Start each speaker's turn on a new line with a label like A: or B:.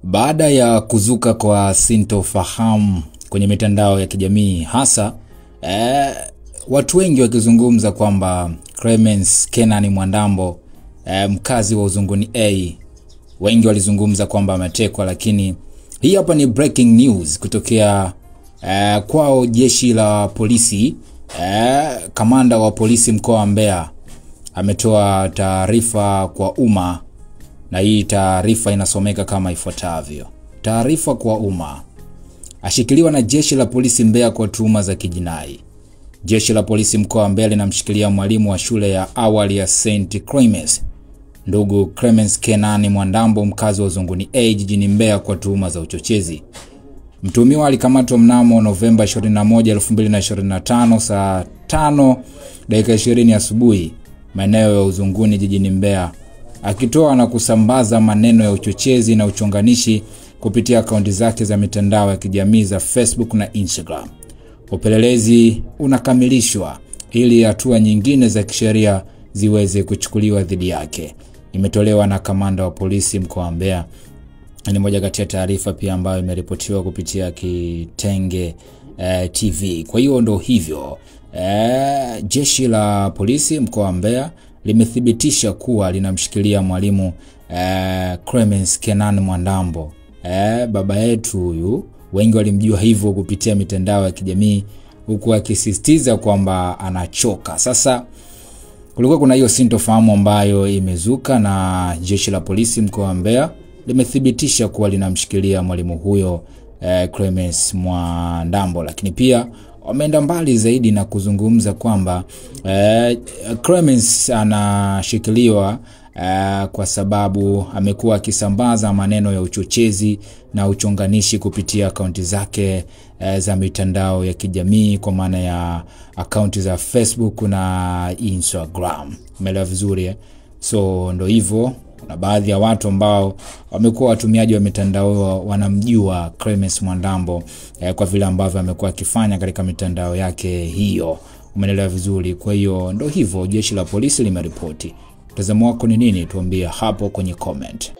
A: Baada ya kuzuka kwa sintofahamu kwenye mitandao ya kijamii hasa watu wengi wakizungumza kwamba Clemence Kenani Mwandambo mkazi wa Uzunguni A, wengi walizungumza kwamba ametekwa, lakini hii hapa ni breaking news kutokea kwao jeshi la polisi. Kamanda wa polisi mkoa wa Mbeya ametoa taarifa kwa umma, na hii taarifa inasomeka kama ifuatavyo. Taarifa kwa umma. Ashikiliwa na jeshi la polisi Mbeya kwa tuhuma za kijinai. Jeshi la polisi mkoa wa Mbeya linamshikilia mwalimu wa shule ya awali ya St. Clemens, ndugu Clemence Kenani Mwandambo mkazi wa Uzunguni A jijini Mbeya kwa tuhuma za uchochezi. Mtuhumiwa alikamatwa mnamo Novemba 21, 2025 saa 5:20 asubuhi maeneo ya Uzunguni jijini Mbeya, akitoa na kusambaza maneno ya uchochezi na uchonganishi kupitia akaunti zake za mitandao ya kijamii za Facebook na Instagram. Upelelezi unakamilishwa ili hatua nyingine za kisheria ziweze kuchukuliwa dhidi yake. Imetolewa na kamanda wa polisi mkoa wa Mbeya. Ni moja kati ya taarifa pia ambayo imeripotiwa kupitia Kitenge TV. Kwa hiyo ndo hivyo. Jeshi la polisi mkoa wa Mbeya limethibitisha kuwa linamshikilia mwalimu Clemence Kenani Mwandambo. Baba yetu huyu, wengi walimjua hivyo kupitia mitandao ya kijamii, huku akisisitiza kwamba anachoka. Sasa kulikuwa kuna hiyo sintofahamu ambayo imezuka, na jeshi la polisi mkoa wa Mbeya limethibitisha kuwa linamshikilia mwalimu huyo Clemence Mwandambo, lakini pia wameenda mbali zaidi na kuzungumza kwamba Clemence anashikiliwa kwa sababu amekuwa akisambaza maneno ya uchochezi na uchonganishi kupitia akaunti zake za mitandao ya kijamii, kwa maana ya akaunti za Facebook na Instagram. Umeelewa vizuri So ndo hivyo, na baadhi ya watu ambao wamekuwa watumiaji wa mitandao wanamjua Clemence Mwandambo kwa vile ambavyo amekuwa akifanya katika mitandao yake hiyo. Umeelewa vizuri. Kwa hiyo ndo hivyo, jeshi la polisi limeripoti. Mtazamo wako ni nini? Tuambie hapo kwenye comment.